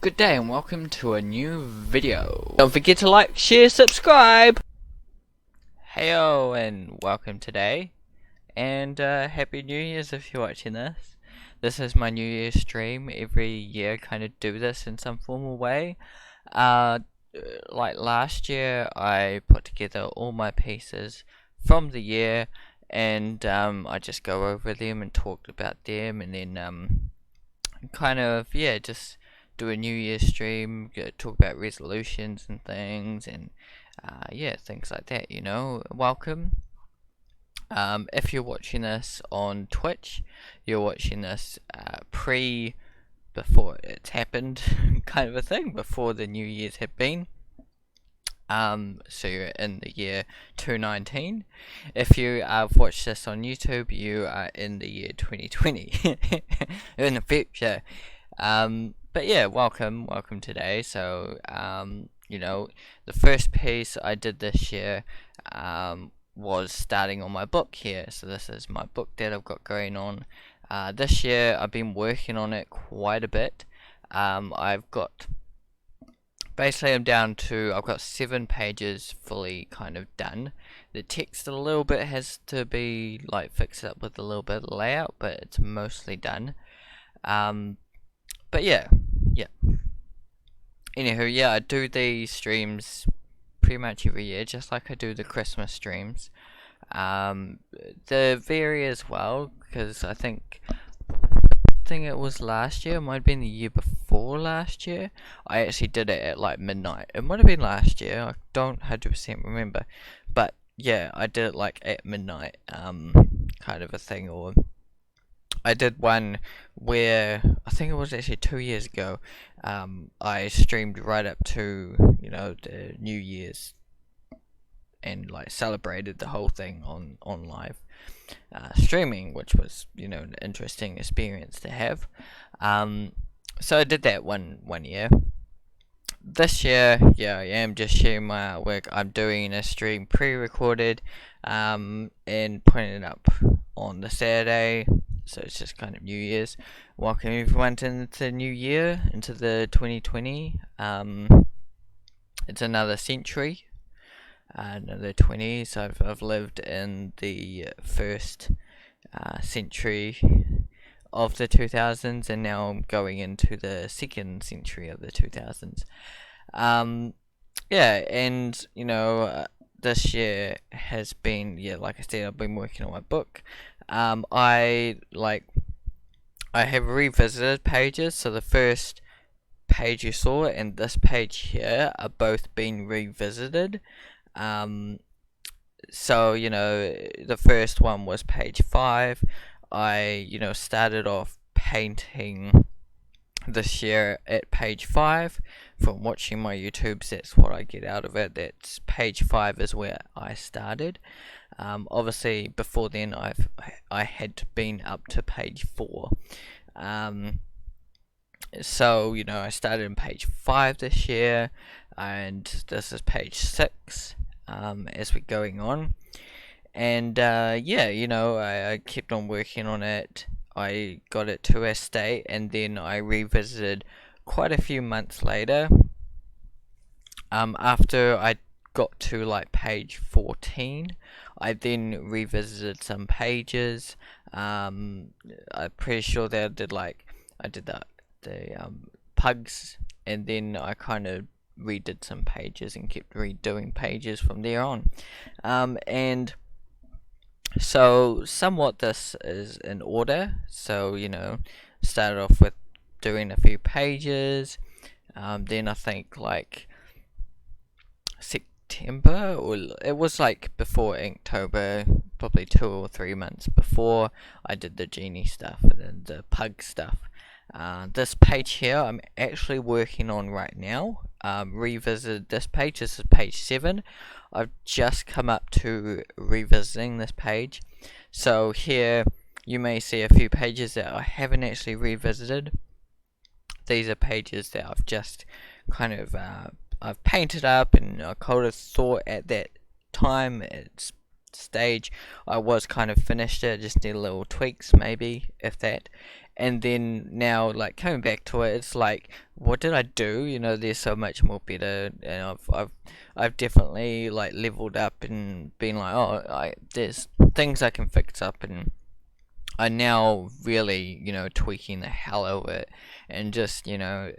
Good day and welcome to a new video. Don't forget to like, share, subscribe! Heyo and welcome today. And Happy New Year's if you're watching this. This is my New Year's stream. Every year kind of do this in some formal way. Like last year I put together all my pieces from the year and I just go over them and talk about them and then kind of just do a New Year's stream, talk about resolutions and things, and things like that. Welcome. If you're watching this on Twitch, you're watching this before it's happened, kind of a thing, before the New Year's had been. So you're in the year 2019. If you have watched this on YouTube, you are in the year 2020, in the future. But yeah, welcome today. So, the first piece I did this year, was starting on my book here. So this is my book that I've got going on. This year I've been working on it quite a bit. I've got 7 pages fully kind of done. The text a little bit has to be like fixed up with a little bit of layout, but it's mostly done. But yeah. Anywho, I do these streams pretty much every year, just like I do the Christmas streams. They vary as well, because I think it was last year, it might have been the year before last year. I actually did it at like midnight. It might have been last year, I don't 100% remember. But yeah, I did it like at midnight, kind of a thing. Or I did one where I think it was actually 2 years ago. I streamed right up to the New Year's and like celebrated the whole thing on live streaming, which was an interesting experience to have. So I did that one year. This year, I am just sharing my artwork. I'm doing a stream pre-recorded and putting it up on the Saturday. So it's just kind of New Year's. Welcome everyone into the new year, into the 2020. It's another century, another 20s. I've lived in the first century of the 2000s, and now I'm going into the second century of the 2000s. And this year has been, like I said, I've been working on my book. I have revisited pages, so the first page you saw and this page here are both being revisited. So the first one was page 5. I started off painting this year at page 5. From watching my YouTubes, that's what I get out of it. That's page 5 is where I started. Obviously before then I had been up to page 4. So I started in page 5 this year, and this is page 6 as we're going on. And I kept on working on it. I got it to a state, and then I revisited quite a few months later. After I got to like page 14, I then revisited some pages. I'm pretty sure that I did the pugs, and then I kind of redid some pages and kept redoing pages from there on. And so somewhat this is in order. So started off with doing a few pages. Then I think like September, or it was like before Inktober, probably 2 or 3 months before, I did the genie stuff and then the pug stuff. This page here I'm actually working on right now. Revisited this page. This is page 7. I've just come up to revisiting this page. So here you may see a few pages that I haven't actually revisited. These are pages that I've just kind of I've painted up, and I kind of thought at that time, at stage, I was kind of finished it, just need little tweaks maybe, if that. and then now like coming back to it, it's like, what did I do? You know, there's so much more better, and I've definitely like leveled up and been like, oh, there's things I can fix up, and I now really, you know, tweaking the hell out of it, and just, you know,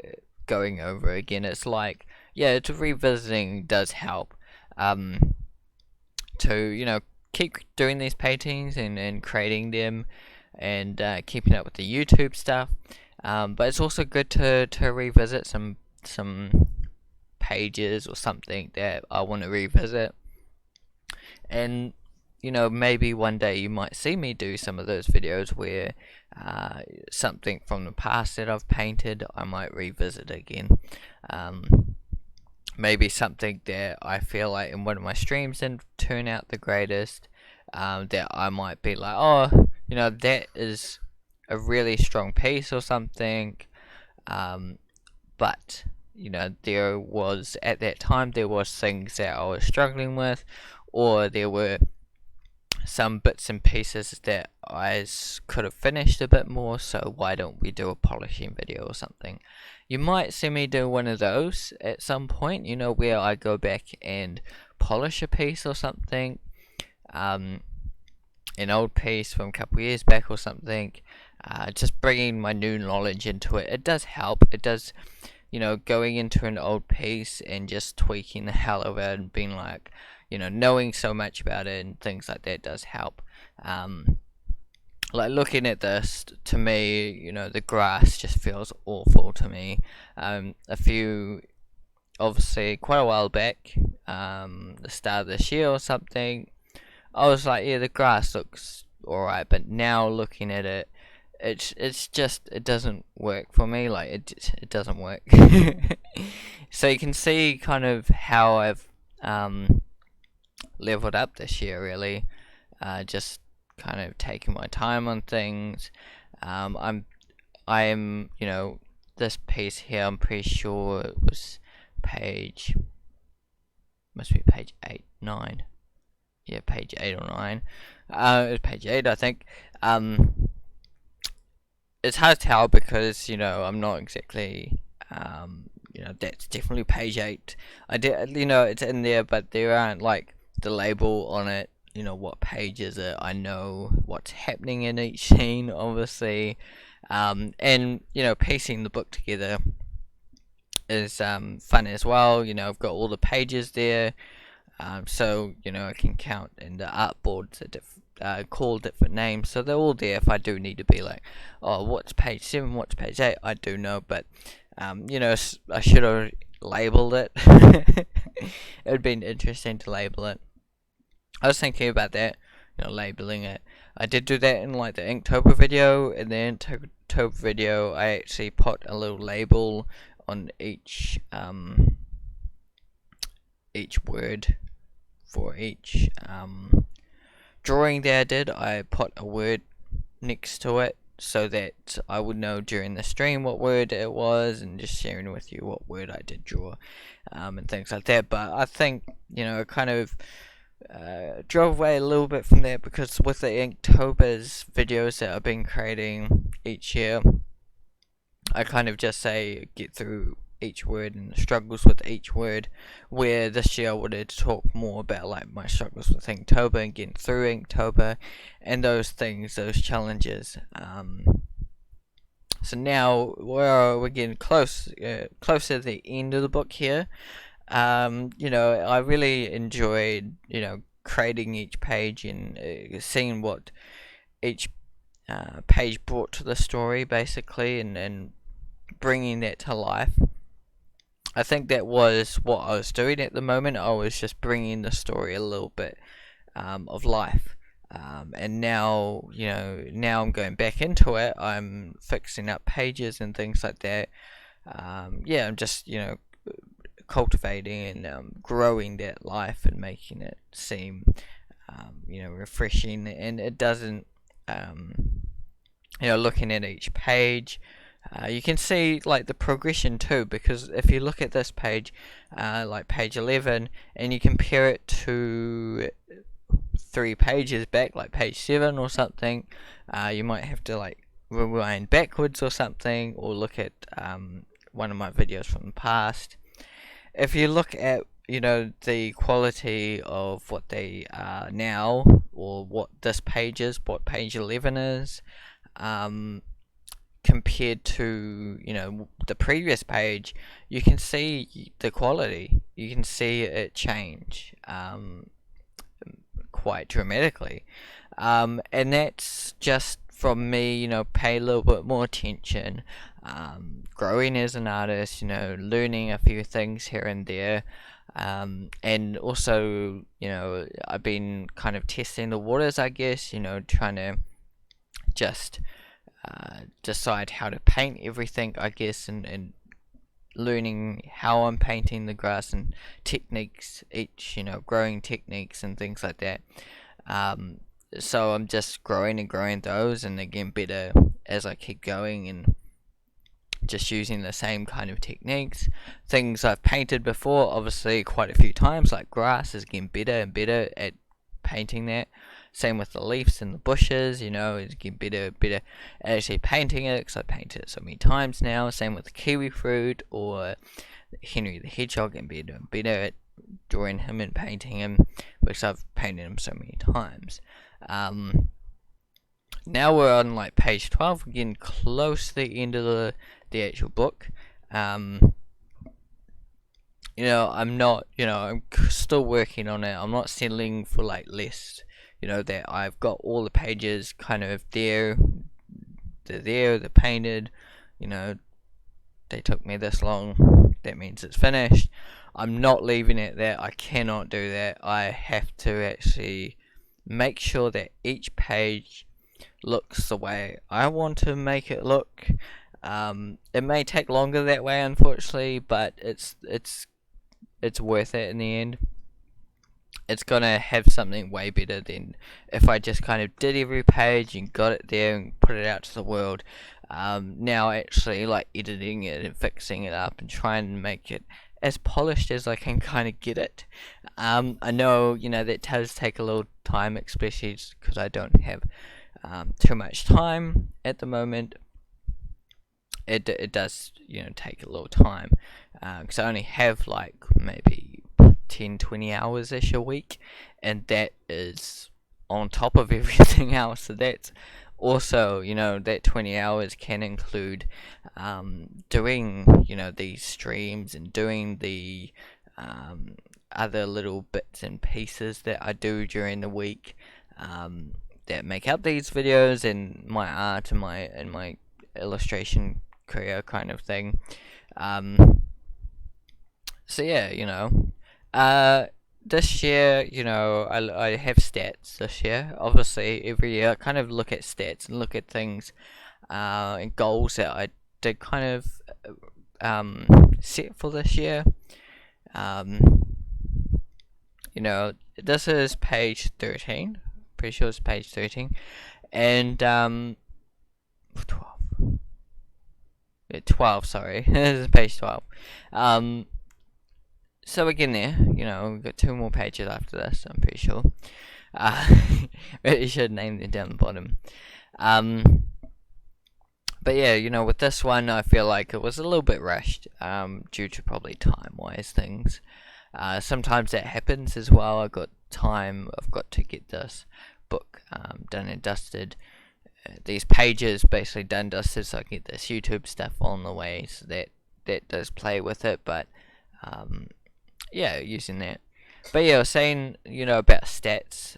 going over again. It's like, yeah, it's revisiting does help, to, you know, keep doing these paintings and creating them, and keeping up with the YouTube stuff. But it's also good to revisit some pages or something that I want to revisit, and you know, maybe one day you might see me do some of those videos where something from the past that I've painted I might revisit again. Maybe something that I feel like in one of my streams didn't turn out the greatest, that I might be like, oh, you know, that is a really strong piece or something, but you know, there was, at that time, there was things that I was struggling with, or there were some bits and pieces that I could have finished a bit more, so why don't we do a polishing video or something. You might see me do one of those at some point, you know, where I go back and polish a piece or something, an old piece from a couple years back or something, just bringing my new knowledge into it. It does help. It does, you know, going into an old piece and just tweaking the hell of it and being like, you know, knowing so much about it and things like that does help. Like looking at this, to me, you know, the grass just feels awful to me. Obviously, quite a while back, the start of this year or something, I was like, yeah, the grass looks alright, but now looking at it, it's just, it doesn't work for me. Like it doesn't work. So you can see kind of how I've leveled up this year, really. Just kind of taking my time on things. I am, you know, this piece here, I'm pretty sure it was must be page 8, 9. Yeah, page 8 or 9. It was page 8, I think. It's hard to tell because, you know, I'm not exactly, you know, that's definitely page 8. I did, you know, it's in there, but there aren't like the label on it, you know, what page is it. I know what's happening in each scene, obviously, and you know, piecing the book together is fun as well. You know, I've got all the pages there, so you know, I can count, and the artboards are call different names, so they're all there if I do need to be like, oh, what's page 7, what's page 8. I do know, but you know, I should have labeled it. It would been interesting to label it. I was thinking about that, you know, labeling it. I did do that in like the Inktober video. In the Inktober video, I actually put a little label on each word for each drawing that I did. I put a word next to it so that I would know during the stream what word it was, and just sharing with you what word I did draw, and things like that. But I think, you know, it kind of drove away a little bit from that, because with the Inktober's videos that I've been creating each year, I kind of just say get through each word and struggles with each word, where this year I wanted to talk more about like my struggles with Inktober and getting through Inktober and those things, those challenges. So now we're getting close to the end of the book here. You know, I really enjoyed, you know, creating each page and seeing what each page brought to the story, basically, and bringing that to life. I think that was what I was doing at the moment. I was just bringing the story a little bit of life. And now, you know, now I'm going back into it. I'm fixing up pages and things like that. Yeah, I'm just, you know, cultivating and growing that life and making it seem, you know, refreshing. And it doesn't, you know, looking at each page, you can see like the progression too, because if you look at this page, like page 11, and you compare it to 3 pages back, like page 7 or something, you might have to like rewind backwards or something, or look at one of my videos from the past, if you look at, you know, the quality of what they are now, or what this page is, what page 11 is, compared to, you know, the previous page, you can see the quality. You can see it change quite dramatically. And that's just from me, you know, pay a little bit more attention, growing as an artist, you know, learning a few things here and there. And also, you know, I've been kind of testing the waters, I guess, you know, trying to just decide how to paint everything, I guess, and learning how I'm painting the grass and techniques, each, you know, growing techniques and things like that. So I'm just growing and growing those, and again better as I keep going, and just using the same kind of techniques. Things I've painted before, obviously quite a few times, like grass, is getting better and better at painting that. Same with the leaves and the bushes, you know, it's getting better and better at actually painting it, because I've painted it so many times now. Same with the kiwi fruit or Henry the Hedgehog, getting better and better at drawing him and painting him, because I've painted him so many times. Now we're on like page 12, we're getting close to the end of the actual book. You know, I'm not, you know, I'm still working on it. I'm not settling for like less, you know, that I've got all the pages kind of there. They're painted, you know, they took me this long, that means it's finished. I'm not leaving it there. I cannot do that. I have to actually make sure that each page looks the way I want to make it look. It may take longer that way, unfortunately, but it's worth it in the end. It's gonna have something way better than if I just kind of did every page and got it there and put it out to the world. Now actually like editing it and fixing it up and trying to make it as polished as I can kind of get it. I know, you know, that does take a little time, especially because I don't have too much time at the moment. It does, you know, take a little time, because I only have like maybe 10-20 hours ish a week, and that is on top of everything else. So that's also, you know, that 20 hours can include doing, you know, these streams and doing the other little bits and pieces that I do during the week, that make up these videos, and my art and my illustration career kind of thing. So yeah, you know, this year, you know, I have stats this year. Obviously, every year I kind of look at stats and look at things, and goals that I did kind of set for this year. You know, this is page 13. Pretty sure it's page 13, and 12, sorry. This is page 12. So again there, you know, we've got 2 more pages after this, I'm pretty sure. Really should name them down the bottom. But yeah, you know, with this one, I feel like it was a little bit rushed, due to probably time-wise things. Sometimes that happens as well. I've got to get this book done and dusted. These pages basically done dusted, so I can get this YouTube stuff on the way, so that does play with it. But yeah, using that. But yeah, I was saying, you know, about stats.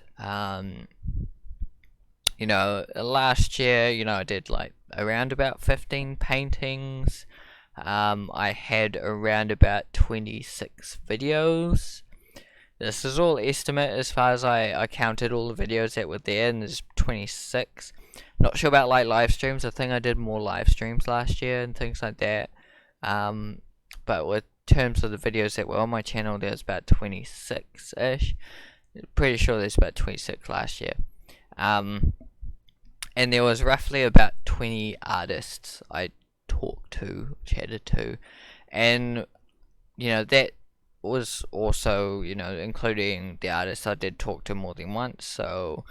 You know, last year, you know, I did like around about 15 paintings. I had around about 26 videos. This is all estimate as far as I counted all the videos that were there, and there's 26. Not sure about like live streams. I think I did more live streams last year and things like that. But with terms of the videos that were on my channel, there's about 26-ish. Pretty sure there's about 26 last year. And there was roughly about 20 artists I talked to, chatted to, and you know, that was also, you know, including the artists I did talk to more than once. So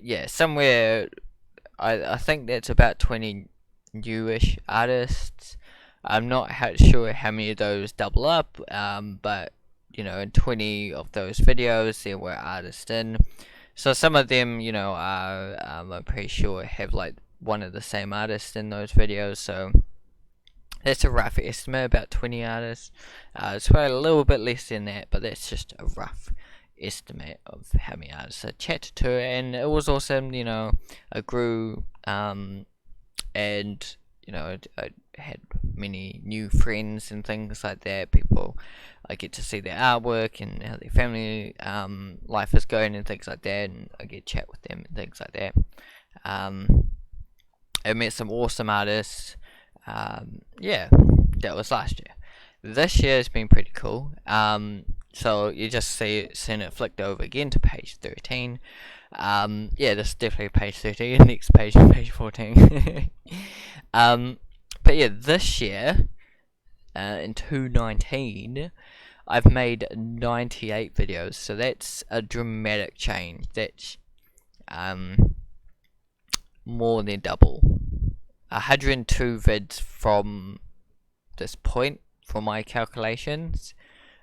yeah, somewhere I think that's about 20 newish artists. I'm not sure how many of those double up, but in 20 of those videos there were artists in. So some of them, are I'm pretty sure have like one of the same artists in those videos. So that's a rough estimate, about 20 artists. It's probably a little bit less than that, but that's just a rough estimate of how many artists I chatted to, and it was awesome. I grew, and I had many new friends and things like that. People, I get to see their artwork and how their family life is going and things like that, and I get to chat with them and things like that. I met some awesome artists. Yeah, that was last year. This year has been pretty cool. So you just seen it flicked over again to page 13. Yeah, this is definitely page 13. Next page is page 14. But yeah, this year, in 2019, I've made 98 videos. So that's a dramatic change. That's more than double. 102 vids from this point for my calculations,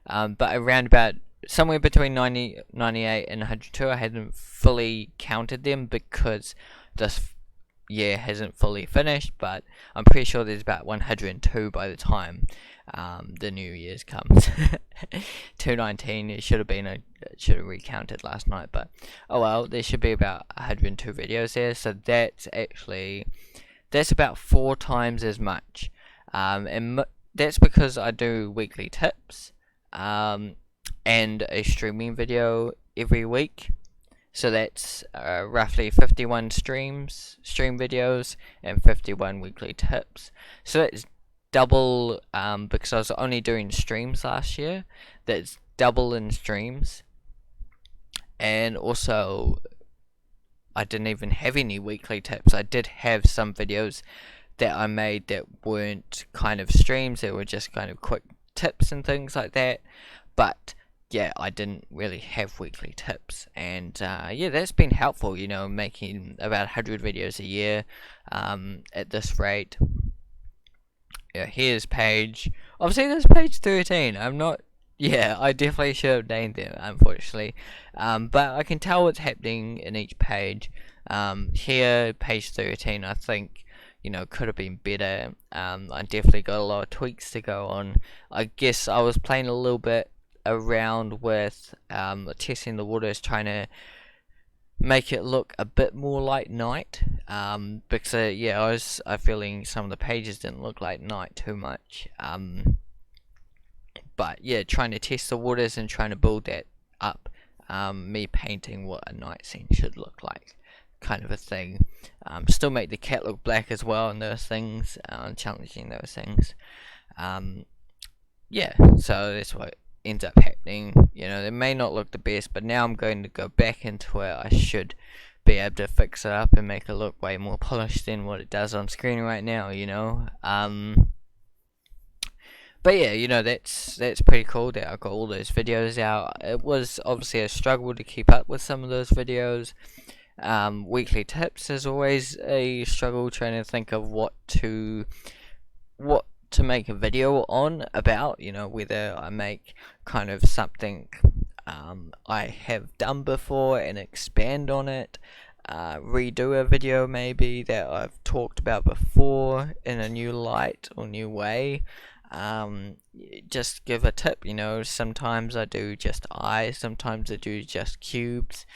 but around about somewhere between 98 and 102. I hadn't fully counted them because this year hasn't fully finished, but I'm pretty sure there's about 102 by the time the New Year's comes. 219, it should have recounted last night, but oh well, there should be about 102 videos there, so that's about 4 times as much, and that's because I do weekly tips, and a streaming video every week. So that's roughly 51 stream videos and 51 weekly tips. So that's double, because I was only doing streams last year. That's double in streams, and also I didn't even have any weekly tips. I did have some videos that I made that weren't kind of streams, they were just kind of quick tips and things like that, but yeah, I didn't really have weekly tips, and yeah, that's been helpful, making about 100 videos a year at this rate. Yeah, here's page, obviously this page 13, I definitely should have named them, unfortunately, but I can tell what's happening in each page. Here, page 13, I think, could have been better. I definitely got a lot of tweaks to go on. I guess I was playing a little bit around with testing the waters, trying to make it look a bit more like night, because I was feeling some of the pages didn't look like night too much, but yeah, trying to test the waters and trying to build that up, me painting what a night scene should look like, kind of a thing. Still make the cat look black as well, and those things, challenging those things. Yeah, so that's what ends up happening. They may not look the best, but now I'm going to go back into it. I should be able to fix it up and make it look way more polished than what it does on screen right now. But yeah, that's pretty cool that I got all those videos out. It was obviously a struggle to keep up with some of those videos. Weekly tips is always a struggle, trying to think of what to make a video on about, whether I make kind of something I have done before and expand on it, redo a video maybe that I've talked about before in a new light or new way. Just give a tip, sometimes I do just eyes, sometimes I do just cubes,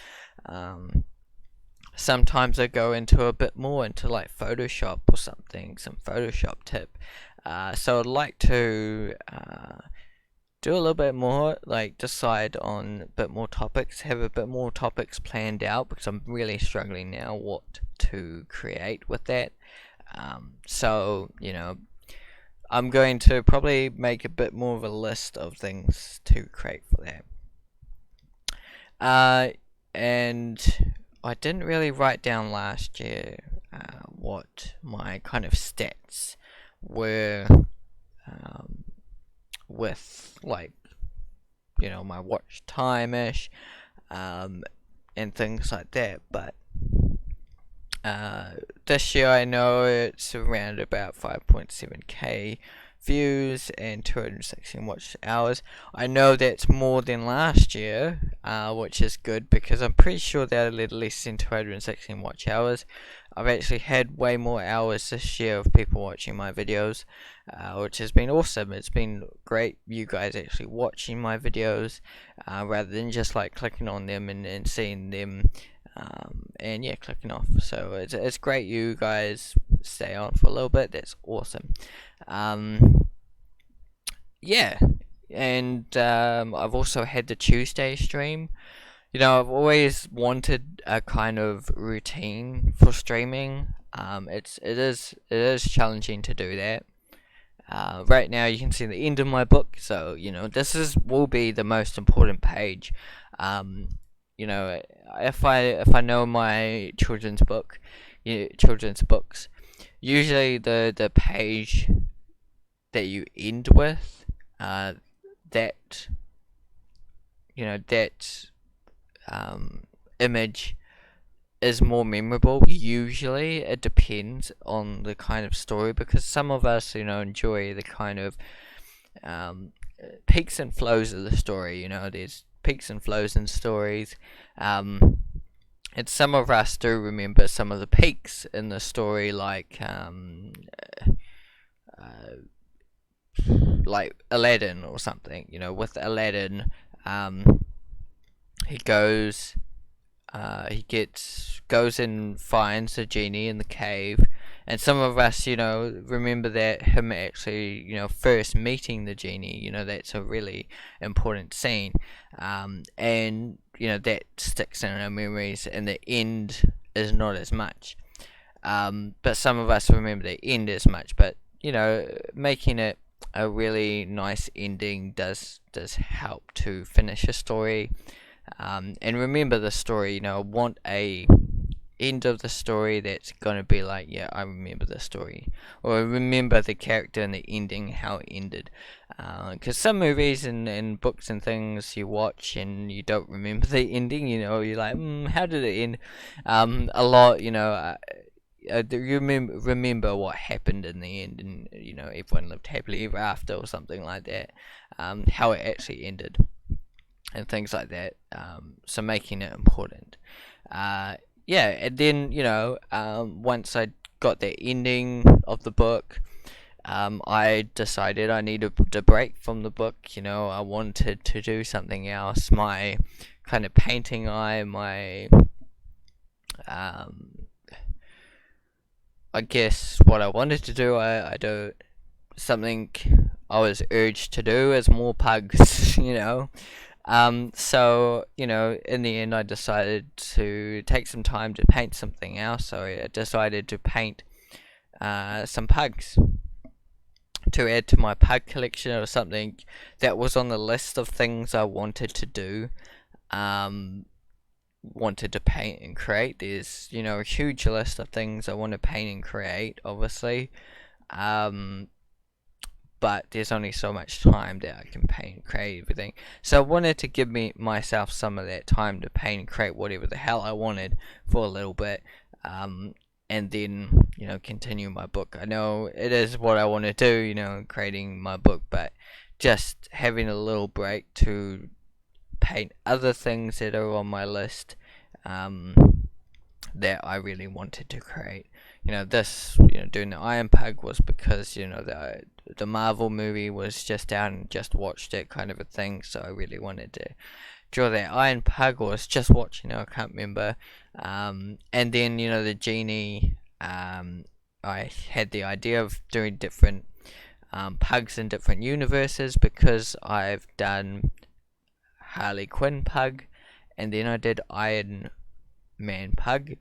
sometimes I go into a bit more into like Photoshop or something, some Photoshop tip. So I'd like to do a little bit more, like decide on a bit more topics, have a bit more topics planned out, because I'm really struggling now what to create with that. So, I'm going to probably make a bit more of a list of things to create for that. And I didn't really write down last year what my kind of stats were, with like my watch time ish, and things like that, but This year I know it's around about 5.7k views and 216 watch hours. I know that's more than last year, which is good because I'm pretty sure that I led less than 216 watch hours. I've actually had way more hours this year of people watching my videos, which has been awesome. It's been great, you guys actually watching my videos, rather than just like clicking on them and seeing them, and yeah, clicking off. So it's great you guys stay on for a little bit. That's awesome. Yeah, and I've also had the Tuesday stream. I've always wanted a kind of routine for streaming. It is challenging to do that. Right now, you can see the end of my book, so this will be the most important page. Um, if I know my children's books, usually the page that you end with, that that image is more memorable. Usually, it depends on the kind of story, because some of us, enjoy the kind of peaks and flows of the story. There's peaks and flows in stories, and some of us do remember some of the peaks in the story, like Aladdin or something. With Aladdin, he goes goes and finds the genie in the cave, and some of us, remember that him actually, first meeting the genie. That's a really important scene, and that sticks in our memories, and the end is not as much. But some of us remember the end as much. But making it a really nice ending does help to finish a story. And remember the story. I want a end of the story that's going to be like, yeah, I remember the story, or I remember the character and the ending, how it ended. Because some movies and books and things you watch and you don't remember the ending. You're like, how did it end? A lot, you remember what happened in the end, and everyone lived happily ever after, or something like that. How it actually ended, and things like that. So making it important. Yeah, and then once I got the ending of the book, I decided I needed a break from the book. I wanted to do something else. My kind of painting eye, my I guess what I wanted to do, I do something I was urged to do as more pugs. So, in the end, I decided to take some time to paint something else. So I decided to paint some pugs to add to my pug collection, or something that was on the list of things I wanted to do, wanted to paint and create. There's, a huge list of things I want to paint and create, obviously. But there's only so much time that I can paint and create everything. So I wanted to give myself some of that time to paint and create whatever the hell I wanted for a little bit, and then continue my book. I know it is what I want to do, creating my book, but just having a little break to paint other things that are on my list, that I really wanted to create. Doing the Iron Pug was because the Marvel movie was just out and just watched it, kind of a thing. So I really wanted to draw that Iron Pug, or was just watching it, I can't remember. And then the genie. I had the idea of doing different pugs in different universes, because I've done Harley Quinn pug, and then I did Iron Man pug.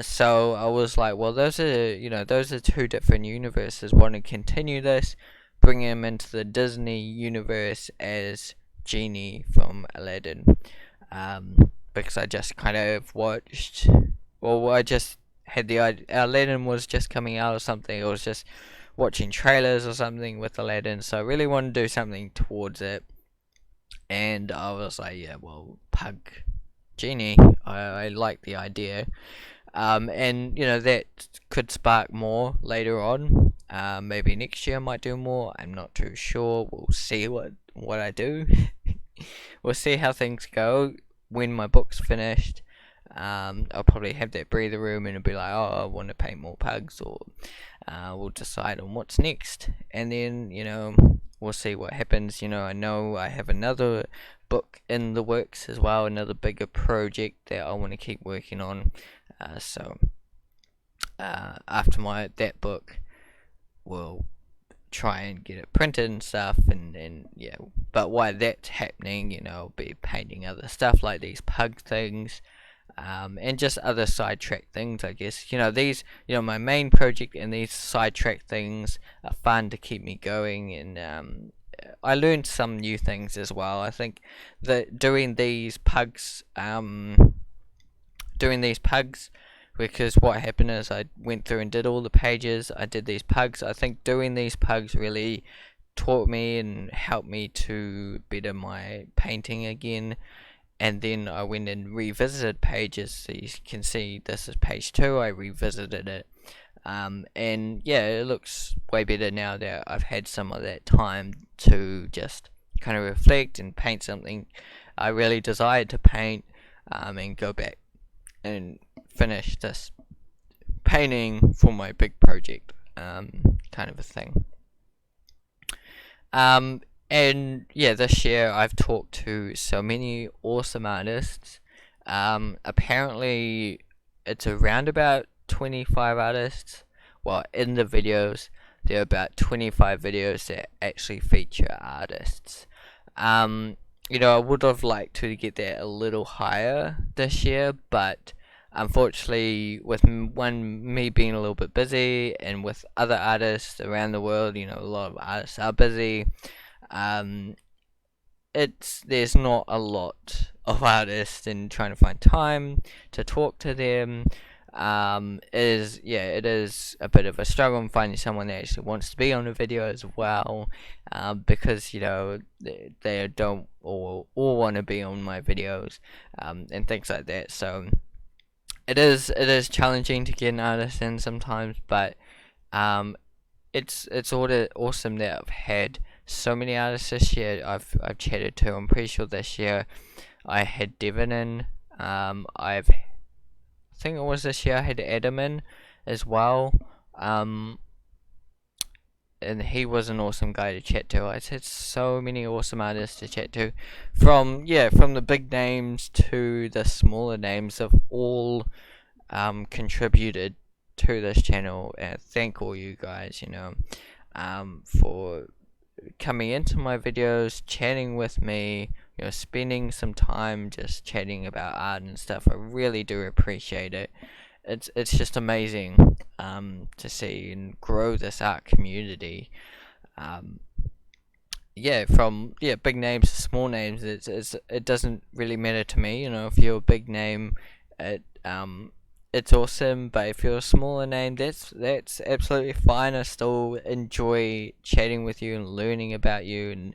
So I was like, well, those are two different universes. Want to continue this, bring him into the Disney universe as Genie from Aladdin, because I just kind of watched, well, I just had the idea, Aladdin was just coming out or something. I was just watching trailers or something with Aladdin, so I really wanted to do something towards it. And I was like, yeah, well, pug Genie, I like the idea. And that could spark more later on. Maybe next year I might do more. I'm not too sure. We'll see what I do. We'll see how things go when my book's finished. I'll probably have that breather room and it'll be like, oh, I want to paint more pugs, or we'll decide on what's next, and then we'll see what happens. I know I have another book in the works as well, another bigger project that I want to keep working on. So after that book, we'll try and get it printed and stuff, and yeah. But while that's happening, I'll be painting other stuff like these pug things. And just other sidetrack things, I guess. These, my main project and these sidetrack things are fun to keep me going, and I learned some new things as well. I think that doing these pugs, because what happened is I went through and did all the pages. I did these pugs. I think doing these pugs really taught me and helped me to better my painting again. And then I went and revisited pages, so you can see this is page 2. I revisited it, and yeah, it looks way better now that I've had some of that time to just kind of reflect and paint something I really desired to paint, and go back and finish this painting for my big project, kind of a thing. And yeah, this year I've talked to so many awesome artists. Apparently, it's around about 25 artists. Well, in the videos, there are about 25 videos that actually feature artists. I would have liked to get that a little higher this year, but unfortunately, with me being a little bit busy, and with other artists around the world, a lot of artists are busy. There's not a lot of artists, and trying to find time to talk to them it is a bit of a struggle in finding someone that actually wants to be on a video as well, because they don't all want to be on my videos, and things like that. So it is challenging to get an artist in sometimes, but it's awesome that I've had so many artists this year. I've chatted to. I'm pretty sure this year I had Devin in. I think it was this year I had Adam in as well. And he was an awesome guy to chat to. I had so many awesome artists to chat to, from the big names to the smaller names, have all contributed to this channel, and thank all you guys, for coming into my videos, chatting with me, spending some time just chatting about art and stuff. I really do appreciate it. It's just amazing to see and grow this art community. From big names to small names, it doesn't really matter to me. If you're a big name, it's awesome, but if you're a smaller name, that's absolutely fine. I still enjoy chatting with you and learning about you and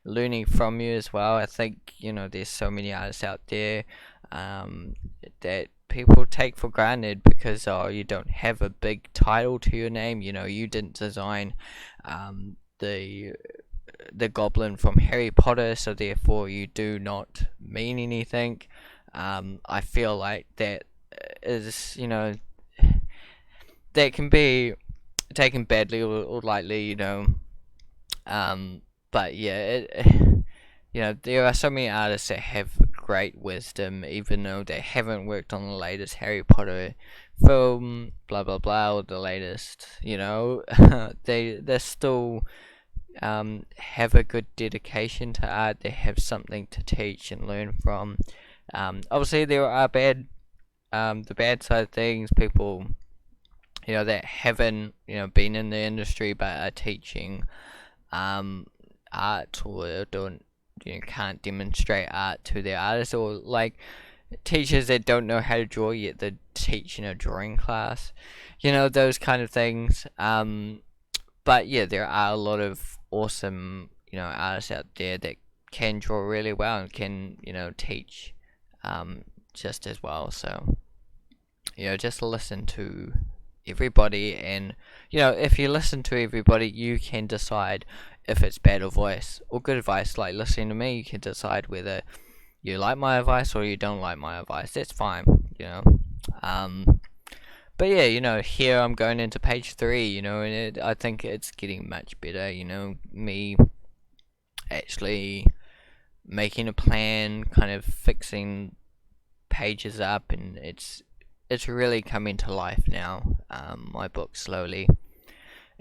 learning from you as well. I think there's so many artists out there that people take for granted because you don't have a big title to your name. You didn't design the goblin from Harry Potter, so therefore you do not mean anything. I feel like that is that can be taken badly or lightly, but there are so many artists that have great wisdom, even though they haven't worked on the latest Harry Potter film, blah blah blah, or the latest, they still have a good dedication to art. They have something to teach and learn from. Obviously there are the bad side of things, people that haven't been in the industry but are teaching art, or can't demonstrate art to their artists, or like teachers that don't know how to draw yet they're teaching a drawing class, those kind of things. But yeah, there are a lot of awesome artists out there that can draw really well and can teach just as well. So just listen to everybody, and if you listen to everybody, you can decide if it's bad advice or good advice. Like listening to me, you can decide whether you like my advice or you don't like my advice. That's fine, um but yeah, here I'm going into page 3, and I think it's getting much better, me actually making a plan, kind of fixing pages up, and it's really coming to life now, my book slowly.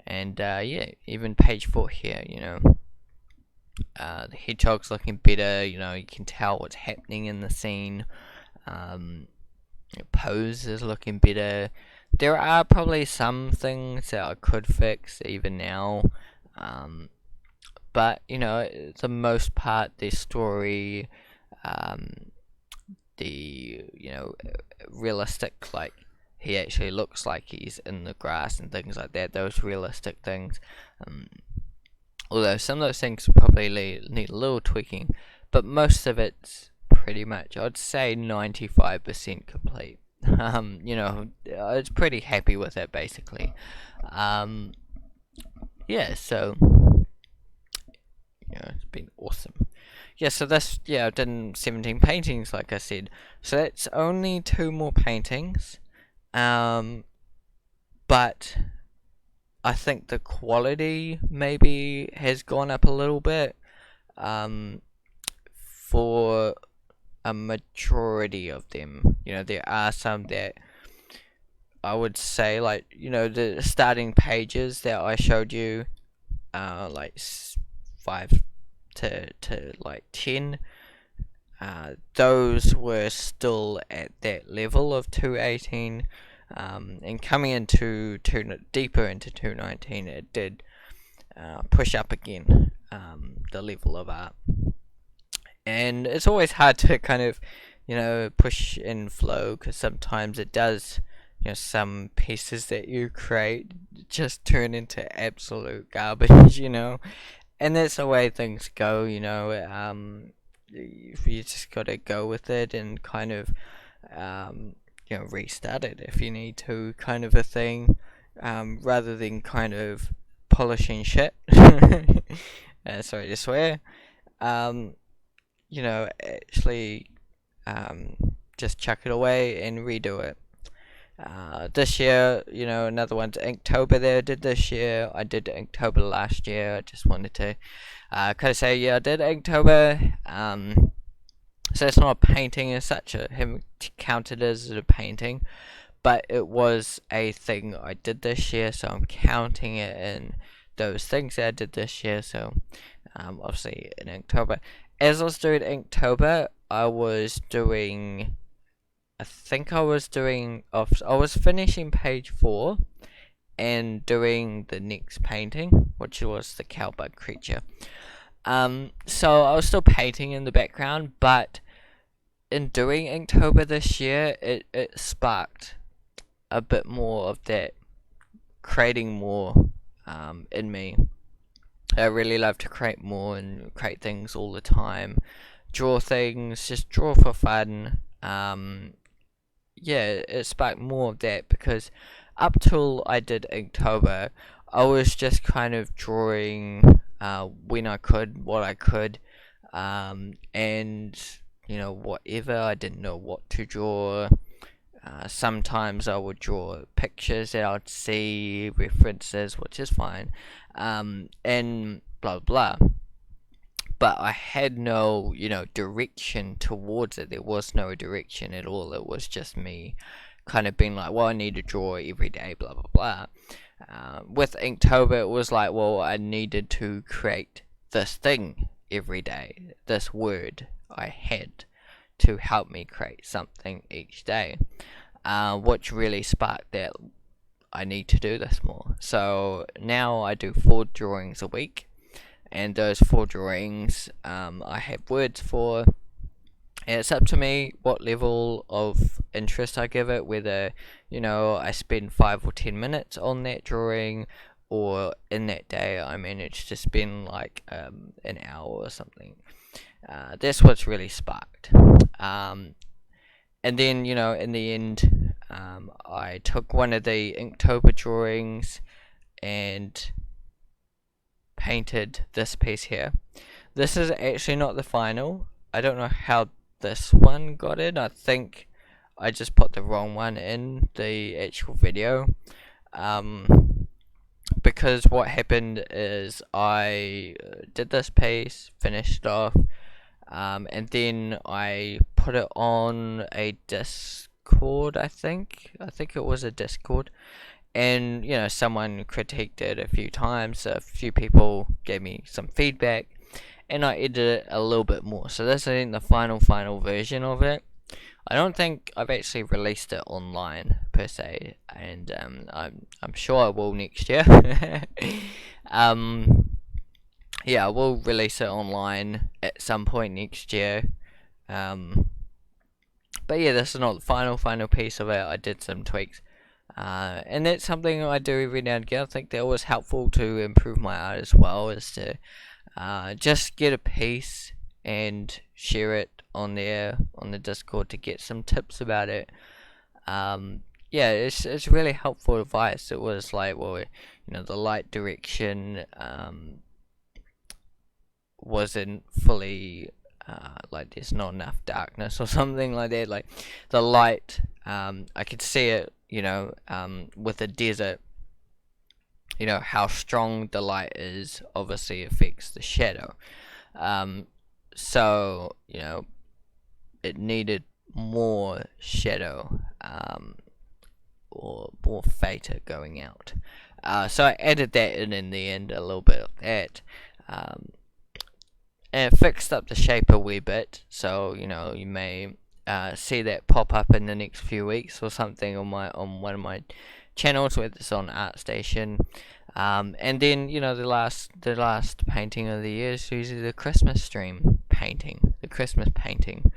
And yeah, even page 4 here, the hedgehog's looking better, you can tell what's happening in the scene. Pose is looking better. There are probably some things that I could fix even now, but the most part, the story, um, the realistic, like he actually looks like he's in the grass and things like that. Those realistic things. Although some of those things probably need a little tweaking, but most of it's pretty much, I'd say, 95% complete. I was pretty happy with it basically. Yeah, so it's been awesome. Yeah, so I've done 17 paintings, like I said. So that's only 2 more paintings. But I think the quality maybe has gone up a little bit. For a majority of them, there are some that I would say, like, the starting pages that I showed you, like 5 to like 10, those were still at that level of 218, and coming into deeper into 219, it did push up again, the level of art. And it's always hard to kind of push and flow, because sometimes it does, some pieces that you create just turn into absolute garbage, and that's the way things go, you just gotta go with it and kind of restart it if you need to, kind of a thing, rather than kind of polishing shit. Sorry to swear. Actually, just chuck it away and redo it. This year, another one's Inktober that I did this year. I did Inktober last year. I just wanted to kind of say, yeah, I did Inktober. So it's not a painting as such. I haven't counted as a painting, but it was a thing I did this year, so I'm counting it in those things that I did this year. So obviously in Inktober. As I was doing Inktober, I was finishing page 4 and doing the next painting, which was the cowbug creature. So I was still painting in the background, but in doing Inktober this year, it sparked a bit more of that creating more in me. I really love to create more and create things all the time. Draw things, just draw for fun. Yeah, it sparked more of that, because up till I did Inktober, I was just kind of drawing when I could, what I could, and whatever. I didn't know what to draw. Sometimes I would draw pictures that I'd see, references, which is fine, and blah blah. But I had no, direction towards it. There was no direction at all. It was just me kind of being like, well, I need to draw every day, blah blah blah. With Inktober, it was like, well, I needed to create this thing every day, this word I had to help me create something each day, which really sparked that I need to do this more. So now I do 4 drawings a week, and those 4 drawings I have words for, and it's up to me what level of interest I give it, whether I spend 5 or 10 minutes on that drawing, or in that day I manage to spend like an hour or something. That's what's really sparked. And then in the end, I took one of the Inktober drawings and painted this piece here. This is actually not the final. I don't know how this one got in. I think I just put the wrong one in the actual video. Because what happened is I did this piece, finished off, and then I put it on a Discord. I think it was a Discord, and someone critiqued it a few times. A few people gave me some feedback, and I edited it a little bit more. So this isn't the final version of it. I don't think I've actually released it online per se, and I'm sure I will next year. Yeah, I will release it online at some point next year. But yeah, this is not the final piece of it. I did some tweaks, and that's something I do every now and again. I think that was helpful to improve my art as well, is to just get a piece and share it on there on the Discord to get some tips about it. Yeah, it's really helpful advice. It was like, well, the light direction wasn't fully like there's not enough darkness or something like that. Like the light, I could see it, with the desert. How strong the light is obviously affects the shadow. So it needed more shadow, or more fader going out. So I added that in the end, a little bit of that, and it fixed up the shape a wee bit. So you may see that pop up in the next few weeks or something on one of my channels, whether it's on ArtStation. And then the last painting of the year is usually the Christmas stream painting, the Christmas painting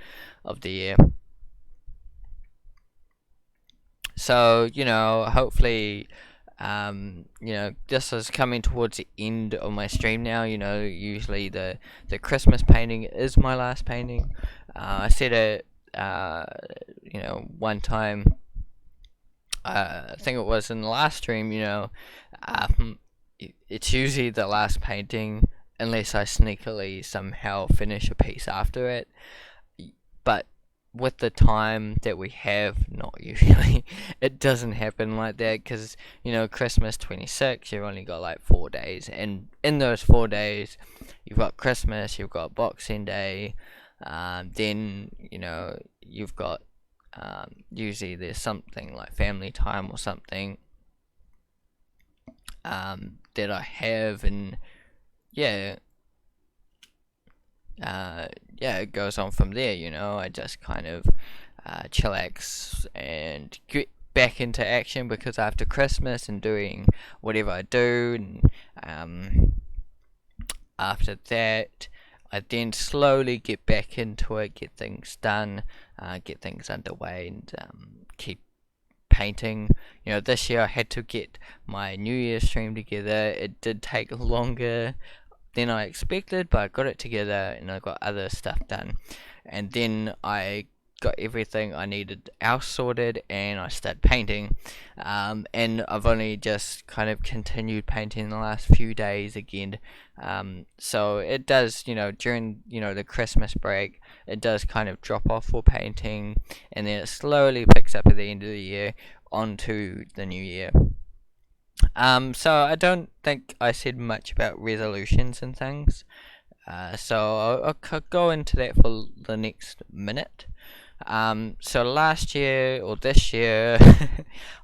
of the year. So hopefully, this is coming towards the end of my stream now. Usually the Christmas painting is my last painting. I said it one time. I think it was in the last stream. It's usually the last painting unless I sneakily somehow finish a piece after it. But with the time that we have, not usually, it doesn't happen like that, because Christmas 26, you've only got like 4 days, and in those 4 days you've got Christmas, you've got Boxing Day, then you've got usually there's something like family time or something that I have, and it goes on from there. I just kind of chillax and get back into action, because after Christmas and doing whatever I do, and after that I then slowly get back into it, get things done, get things underway, and keep painting. This year I had to get my New Year's stream together. It did take longer than I expected, but I got it together, and I got other stuff done, and then I got everything I needed else sorted, and I started painting, and I've only just kind of continued painting the last few days again. So it does, during the Christmas break, it does kind of drop off for painting, and then it slowly picks up at the end of the year onto the new year. So I don't think I said much about resolutions and things, so I'll go into that for the next minute. So last year or this year,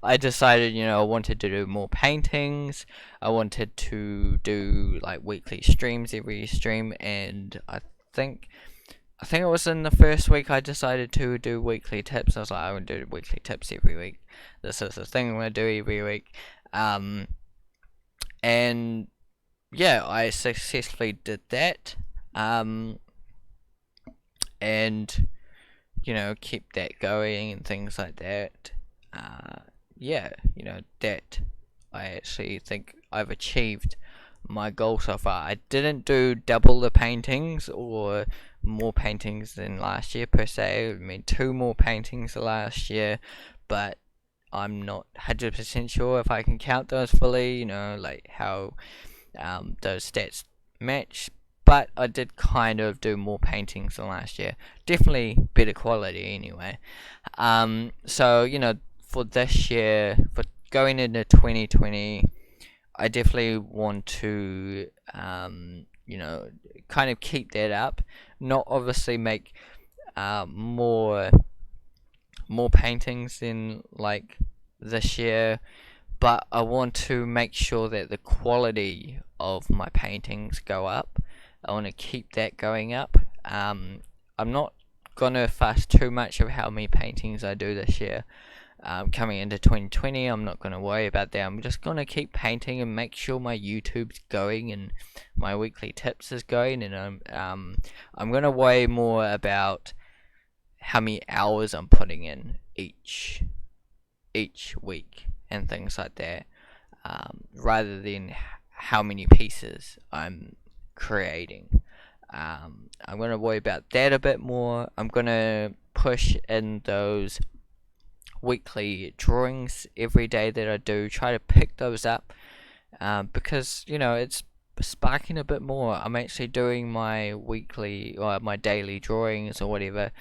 I decided, I wanted to do more paintings. I wanted to do like weekly streams every stream, and I think it was in the first week I decided to do weekly tips. I was like, I would do weekly tips every week. This is the thing I'm gonna do every week. And yeah, I successfully did that. And keep that going and things like that. That I actually think I've achieved my goal so far. I didn't do double the paintings or more paintings than last year per se. I mean, 2 more paintings last year, but I'm not 100% sure if I can count those fully, you know, like how those stats match. But I did kind of do more paintings than last year. Definitely better quality anyway. So, you know, for this year, for going into 2020, I definitely want to, you know, kind of keep that up. Not obviously make more paintings in like this year, but I want to make sure that the quality of my paintings go up. I want to keep that going up. I'm not gonna fuss too much of how many paintings I do this year. Coming into 2020, I'm not gonna worry about that. I'm just gonna keep painting and make sure my YouTube's going and my weekly tips is going, and I'm gonna worry more about how many hours I'm putting in each week and things like that, rather than how many pieces I'm creating. I'm gonna worry about that a bit more. I'm gonna push in those weekly drawings every day that I do. Try to pick those up, because you know it's sparking a bit more. I'm actually doing my weekly or my daily drawings or whatever,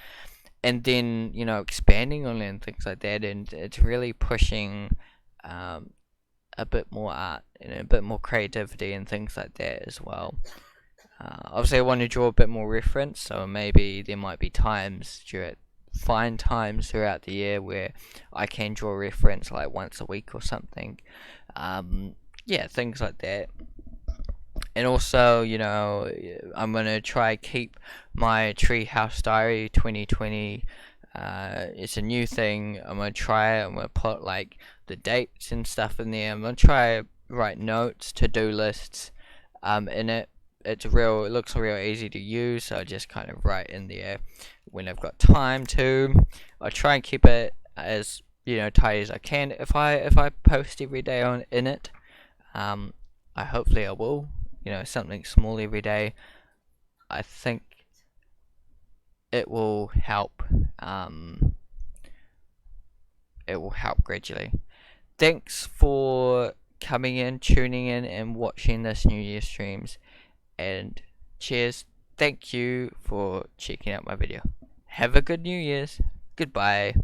and then you know expanding on it and things like that, and it's really pushing a bit more art and a bit more creativity and things like that as well. Obviously I want to draw a bit more reference, so maybe there might be find times throughout the year where I can draw reference like once a week or something. Yeah, things like that. And also, you know, I'm gonna try keep my Treehouse Diary 2020. It's a new thing. I'm gonna try it. I'm gonna put like the dates and stuff in there. I'm gonna try write notes, to-do lists, in it. It looks real easy to use. So I just kind of write in there when I've got time to. I try and keep it as you know tight as I can. If I post every day in it, I hopefully I will. You know, something small every day. I think it will help. It will help gradually. Thanks for coming in, tuning in, and watching this New Year streams. And cheers. Thank you for checking out my video. Have a good New Year's. Goodbye.